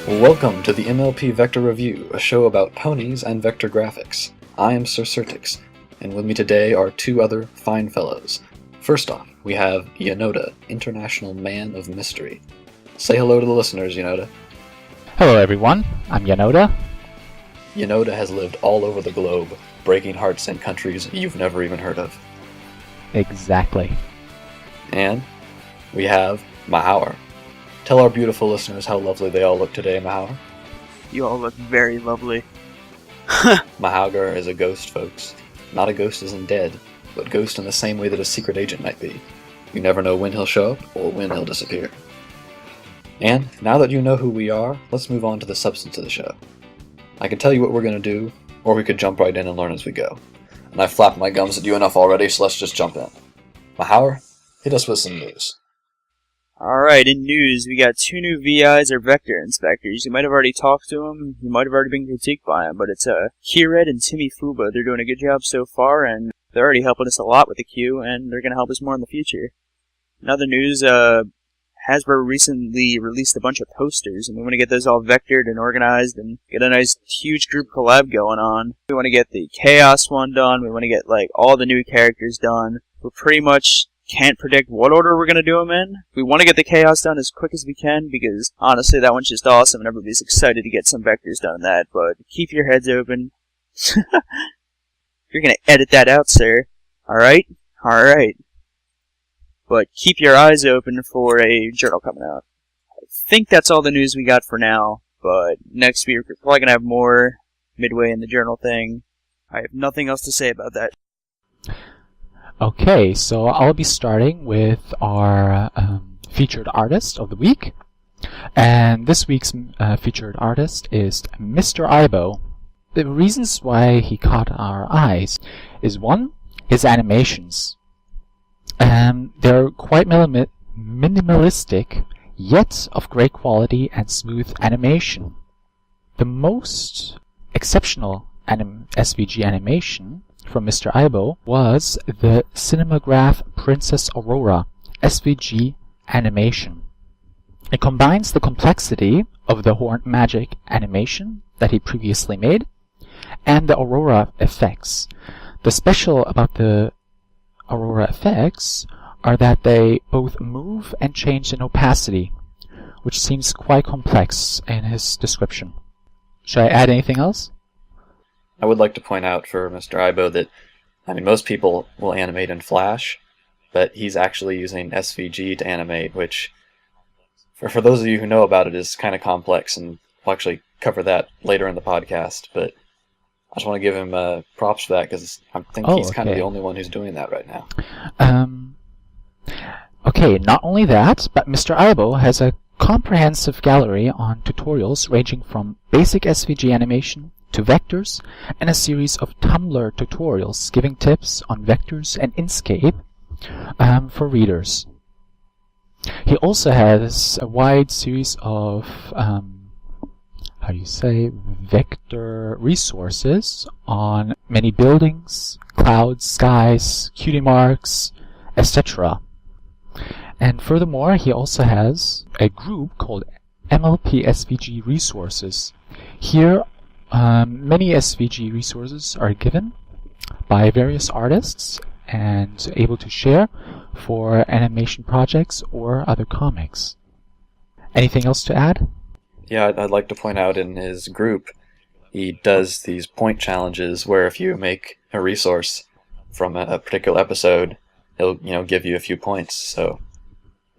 Welcome to the MLP Vector Review, a show about ponies and vector graphics. I am Sir Certix, and with me today are two other fine fellows. First off, we have Yanoda, International Man of Mystery. Say hello to the listeners, Yanoda. Hello everyone, I'm Yanoda. Yanoda has lived all over the globe, breaking hearts in countries you've never even heard of. Exactly. And we have Mahauer. Tell our beautiful listeners how lovely they all look today, Mahauer. You all look very lovely. Mahauer is a ghost, folks. Not a ghost as in dead, but ghost in the same way that a secret agent might be. You never know when he'll show up or when he'll disappear. And now that you know who we are, let's move on to the substance of the show. I can tell you what we're going to do, or we could jump right in and learn as we go. And I've flapped my gums at you enough already, so let's just jump in. Mahauer, hit us with some news. Alright, in news, we got two new VIs or vector inspectors. You might have already talked to them, you might have already been critiqued by them, but it's Kired and Timmy Fuba. They're doing a good job so far, and they're already helping us a lot with the queue, and they're going to help us more in the future. In other news, Hasbro recently released a bunch of posters, and we want to get those all vectored and organized and get a nice huge group collab going on. We want to get the Chaos one done, we want to get all the new characters done. We're pretty much can't predict what order we're going to do them in. We want to get the Chaos done as quick as we can because, honestly, that one's just awesome and everybody's excited to get some vectors done in that, but keep your heads open. You're going to edit that out, sir. Alright? Alright. But keep your eyes open for a journal coming out. I think that's all the news we got for now, but next week we're probably going to have more midway in the journal thing. I have nothing else to say about that. Okay, so I'll be starting with our featured artist of the week. And this week's featured artist is MisterAibo. The reasons why he caught our eyes is one, his animations. They're quite minimalistic, yet of great quality and smooth animation. The most exceptional SVG animation from MisterAibo was the Cinematograph Princess Aurora SVG animation. It combines the complexity of the horn magic animation that he previously made and the Aurora effects. The special about the Aurora effects are that they both move and change in opacity, which seems quite complex in his description. Should I add anything else? I would like to point out for MisterAibo that, most people will animate in Flash, but he's actually using SVG to animate, which, for those of you who know about it, is kind of complex, and we'll actually cover that later in the podcast, but I just want to give him props for that, because I think he's kind of the only one who's doing that right now. Okay, not only that, but MisterAibo has a comprehensive gallery on tutorials ranging from basic SVG animation to vectors, and a series of Tumblr tutorials giving tips on vectors and Inkscape for readers. He also has a wide series of vector resources on many buildings, clouds, skies, cutie marks, etc. And furthermore, he also has a group called MLP-SVG Resources. Here, many SVG resources are given by various artists and able to share for animation projects or other comics. Anything else to add? Yeah, I'd like to point out in his group, he does these point challenges where if you make a resource from a particular episode, he'll give you a few points. So,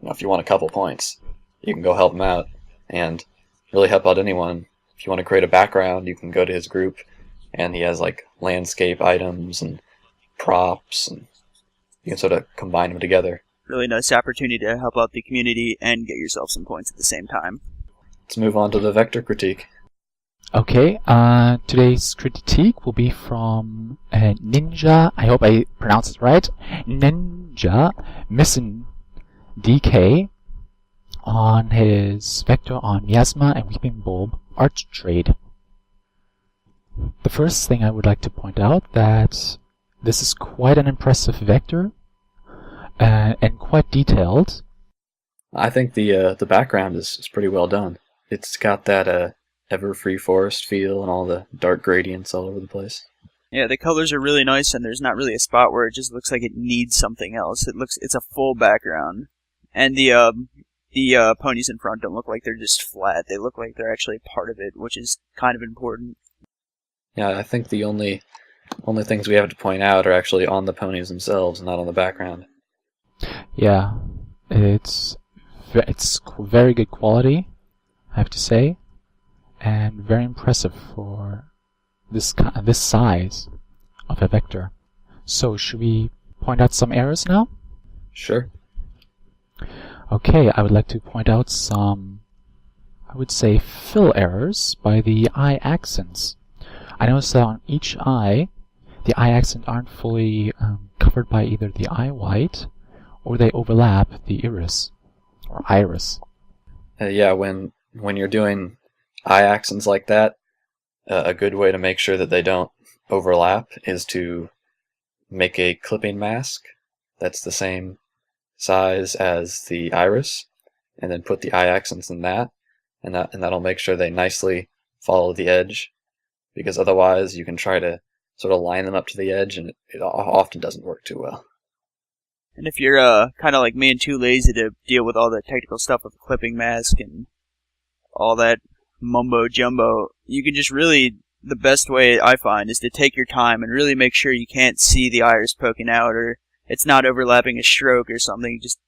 if you want a couple points, you can go help him out and really help out anyone. If you want to create a background, you can go to his group, and he has landscape items and props, and you can sort of combine them together. Really nice opportunity to help out the community and get yourself some points at the same time. Let's move on to the vector critique. Okay, today's critique will be from Ninja, I hope I pronounced it right, Ninja Missin DK on his vector on Miasma and Weeping Bulb art trade. The first thing I would like to point out that this is quite an impressive vector and quite detailed. I think the background is pretty well done. it's got that ever-free forest feel and all the dark gradients all over the place. Yeah, the colors are really nice, and there's not really a spot where it just looks like it needs something else. It's a full background, and the ponies in front don't look like they're just flat. They look like they're actually part of it, which is kind of important. Yeah, I think the only things we have to point out are actually on the ponies themselves, not on the background. Yeah, it's very good quality, I have to say, and very impressive for this size of a vector. So should we point out some errors now? Sure. Okay, I would like to point out some, I would say, fill errors by the eye accents. I noticed that on each eye, the eye accents aren't fully covered by either the eye white or they overlap the iris or iris. Yeah, when you're doing eye accents like that, a good way to make sure that they don't overlap is to make a clipping mask that's the same size as the iris, and then put the eye accents in that, and that'll make sure they nicely follow the edge, because otherwise you can try to sort of line them up to the edge, and it often doesn't work too well. And if you're kind of like me and too lazy to deal with all the technical stuff of clipping mask and all that mumbo jumbo, you can just really, the best way I find is to take your time and really make sure you can't see the iris poking out or it's not overlapping a stroke or something. Just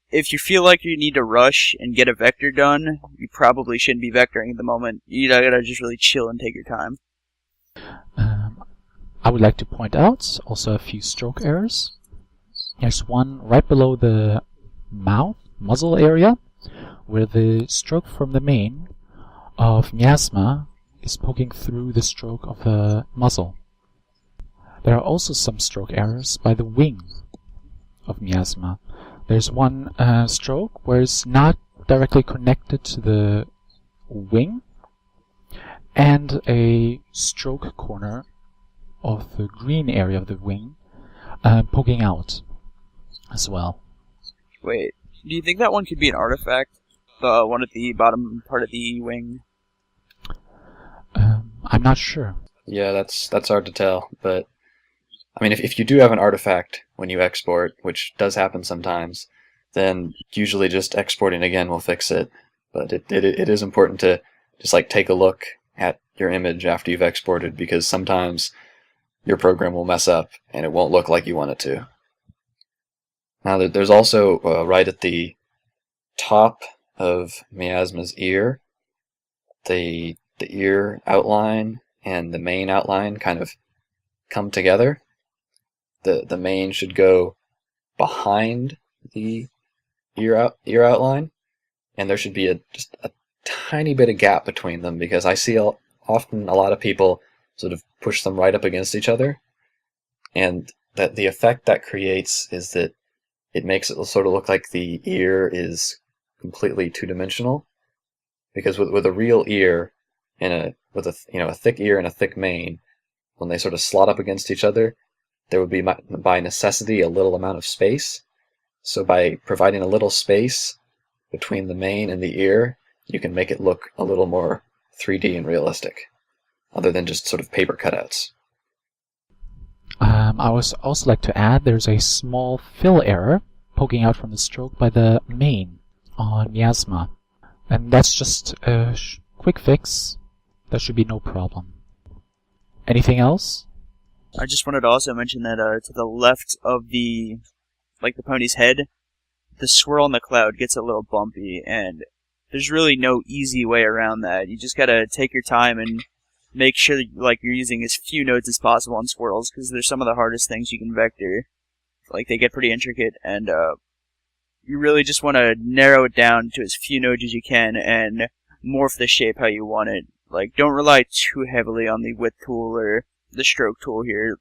if you feel like you need to rush and get a vector done, you probably shouldn't be vectoring at the moment. You gotta just really chill and take your time. I would like to point out also a few stroke errors. There's one right below the muzzle area, where the stroke from the mane of miasma is poking through the stroke of the muzzle. There are also some stroke errors by the wing of miasma. There's one stroke where it's not directly connected to the wing, and a stroke corner of the green area of the wing poking out as well. Wait, do you think that one could be an artifact? The one at the bottom part of the wing? I'm not sure. Yeah, that's hard to tell, but I mean, if you do have an artifact when you export, which does happen sometimes, then usually just exporting again will fix it. But it is important to just like take a look at your image after you've exported, because sometimes your program will mess up and it won't look like you want it to. Now, there's also right at the top of miasma's ear, the ear outline and the mane outline kind of come together. The mane should go behind the ear outline, and there should be just a tiny bit of gap between them, because I see often a lot of people sort of push them right up against each other, and that the effect that creates is that it makes it sort of look like the ear is completely two-dimensional, because with a real ear and with a thick ear and a thick mane, when they sort of slot up against each other, there would be by necessity a little amount of space. So by providing a little space between the mane and the ear, you can make it look a little more 3D and realistic, other than just sort of paper cutouts. I would also like to add there's a small fill error poking out from the stroke by the mane on miasma. And that's just a quick fix. That should be no problem. Anything else? I just wanted to also mention that to the left of the pony's head, the swirl in the cloud gets a little bumpy, and there's really no easy way around that. You just gotta take your time and make sure that, you're using as few nodes as possible on swirls, because they're some of the hardest things you can vector. They get pretty intricate, and you really just want to narrow it down to as few nodes as you can and morph the shape how you want it. Don't rely too heavily on the width tool or the stroke tool here.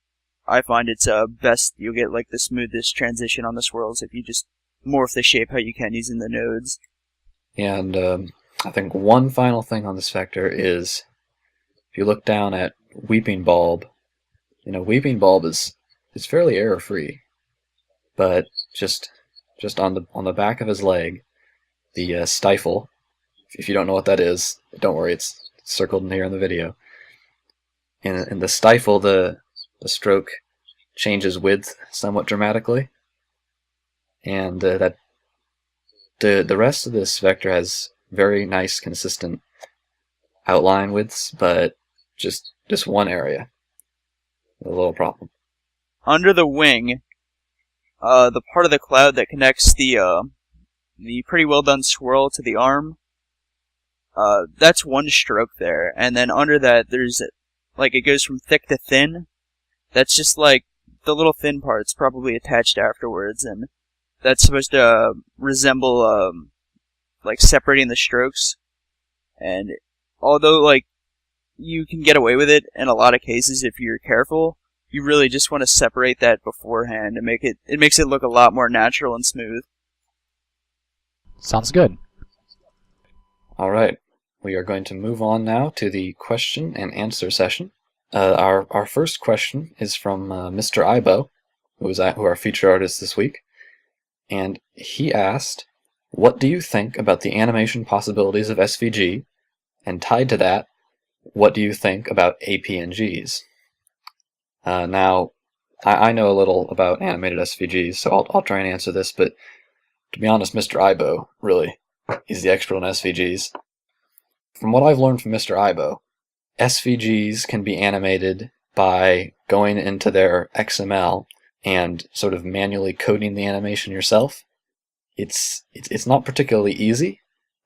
I find it's best you'll get the smoothest transition on the swirls if you just morph the shape how you can using the nodes. And I think one final thing on this vector is, if you look down at Weeping Bulb, Weeping Bulb is fairly error-free, but just on the back of his leg, the stifle If you don't know what that is, don't worry, it's circled in here in the video. In the stifle, the stroke changes width somewhat dramatically, and that the rest of this vector has very nice, consistent outline widths, but just one area, a little problem. Under the wing, the part of the cloud that connects the pretty well done swirl to the arm, that's one stroke there, and then under that there's like it goes from thick to thin. That's just like the little thin part's probably attached afterwards, and that's supposed to resemble like separating the strokes. And although like you can get away with it in a lot of cases if you're careful, you really just want to separate that beforehand and it makes it look a lot more natural and smooth. Sounds good. Alright, we are going to move on now to the question and answer session. Our first question is from MisterAibo, who our feature artist this week, and he asked, what do you think about the animation possibilities of SVG, and tied to that, what do you think about APNGs? Now, I know a little about animated SVGs, so I'll try and answer this, but to be honest, MisterAibo, really, he's the expert on SVGs. From what I've learned from MisterAibo, SVGs can be animated by going into their XML and sort of manually coding the animation yourself. It's not particularly easy,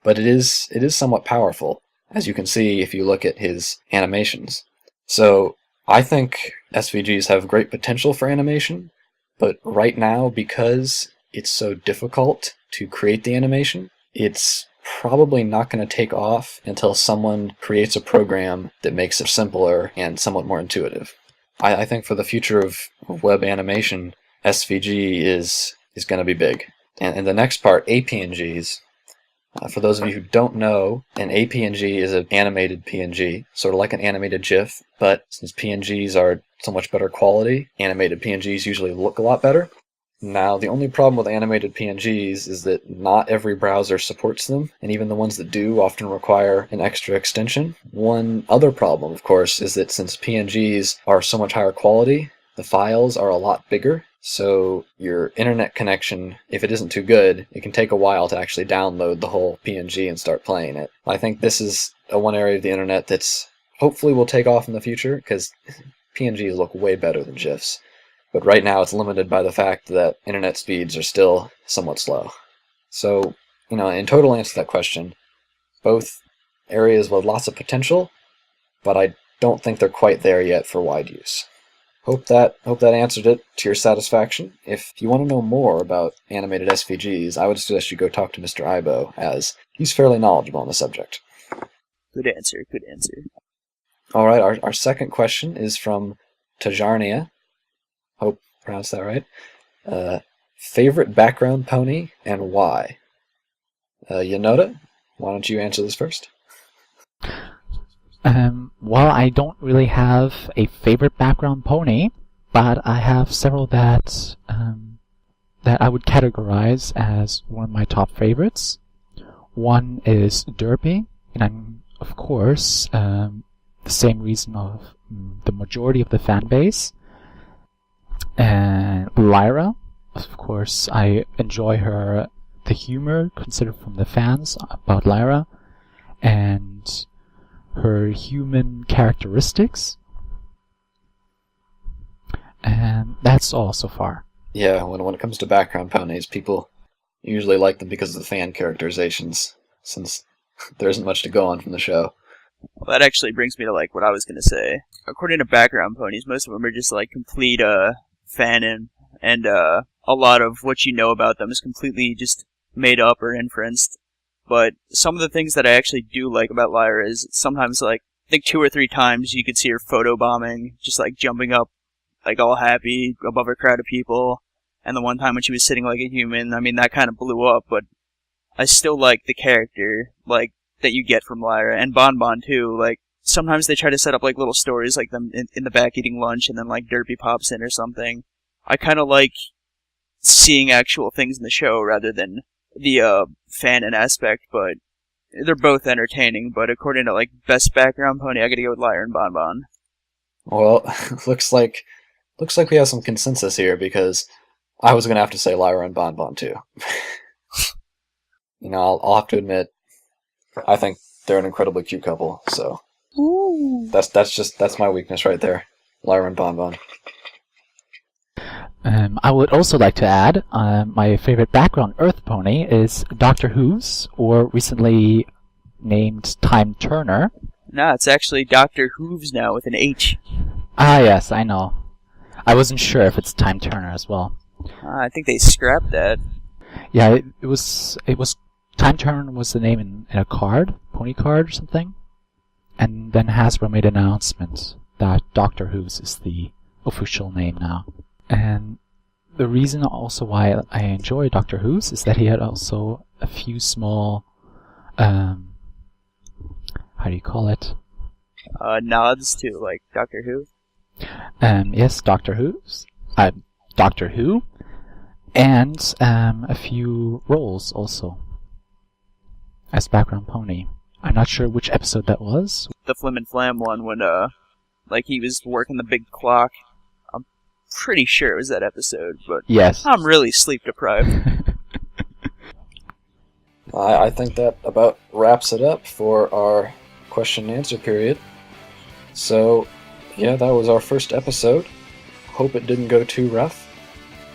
but it is somewhat powerful, as you can see if you look at his animations. So I think SVGs have great potential for animation, but right now, because it's so difficult to create the animation, it's probably not going to take off until someone creates a program that makes it simpler and somewhat more intuitive. I think for the future of web animation, SVG is going to be big. And the next part, APNGs, for those of you who don't know, an APNG is an animated PNG, sort of like an animated GIF, but since PNGs are so much better quality, animated PNGs usually look a lot better. Now, the only problem with animated PNGs is that not every browser supports them, and even the ones that do often require an extra extension. One other problem, of course, is that since PNGs are so much higher quality, the files are a lot bigger, so your internet connection, if it isn't too good, it can take a while to actually download the whole PNG and start playing it. I think this is one area of the internet that's hopefully will take off in the future, because PNGs look way better than GIFs. But right now it's limited by the fact that internet speeds are still somewhat slow. So, in total answer to that question, both areas with lots of potential, but I don't think they're quite there yet for wide use. Hope that answered it to your satisfaction. If you want to know more about animated SVGs, I would suggest you go talk to MisterAibo, as he's fairly knowledgeable on the subject. Good answer, good answer. Alright, our second question is from Tajarnia. Hope I pronounced that right. Favorite background pony and why? Yanoda, why don't you answer this first? Well, I don't really have a favorite background pony, but I have several that I would categorize as one of my top favorites. One is Derpy, and I'm, of course, the same reason of the majority of the fan base. And Lyra, of course, I enjoy the humor considered from the fans about Lyra, and her human characteristics. And that's all so far. Yeah, when it comes to background ponies, people usually like them because of the fan characterizations, since there isn't much to go on from the show. Well, that actually brings me to what I was going to say. According to background ponies, most of them are just complete fanon, and a lot of what you know about them is completely just made up or inferenced. But some of the things that I actually do like about Lyra is sometimes, I think 2 or 3 times you could see her photobombing, just jumping up, all happy above a crowd of people. And the one time when she was sitting like a human, I mean, that kind of blew up, but I still like the character, that you get from Lyra. And Bonbon, too, sometimes they try to set up little stories like them in the back eating lunch, and then Derpy pops in or something. I kind of like seeing actual things in the show rather than the fanon aspect, but They're both entertaining, but according to like best background pony, I gotta go with Lyra and Bonbon. Well, looks like we have some consensus here because I was gonna have to say Lyra and Bonbon too. I'll have to admit, I think they're an incredibly cute couple. So Ooh. that's my weakness right there, Lyra and Bonbon. I would also like to add, my favorite background Earth pony is Doctor Who's, or recently named Time Turner. No, it's actually Dr. Hooves now with an H. Ah, yes, I know. I wasn't sure if it's Time Turner as well. I think they scrapped that. Yeah, it was Time Turner was the name in a card, pony card or something, and then Hasbro made an announcement that Doctor Who's is the official name now. And the reason also why I enjoy Doctor Who's is that he had also a few small, how do you call it? Nods to like Doctor Who. Yes, Doctor Who's, Doctor Who, and a few roles also as background pony. I'm not sure which episode that was. The Flim and Flam one when like he was working the big clock. I'm pretty sure it was that episode, but Yes. I'm really sleep deprived. I think that about wraps it up for our question and answer period. So, yeah, that was our first episode. Hope it didn't go too rough.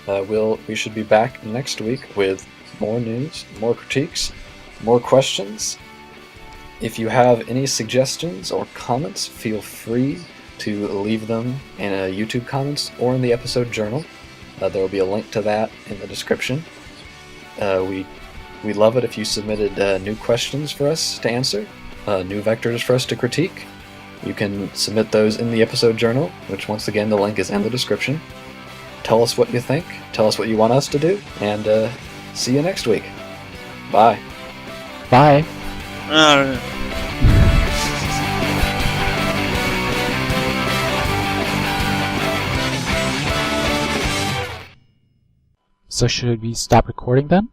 We should be back next week with more news, more critiques, more questions. If you have any suggestions or comments, feel free to leave them in a YouTube comments or in the episode journal. There will be a link to that in the description. We'd love it if you submitted new questions for us to answer, new vectors for us to critique. You can submit those in the episode journal, which once again the link is in the description. Tell us what you think, tell us what you want us to do, and see you next week. Bye. Bye. So should we stop recording then?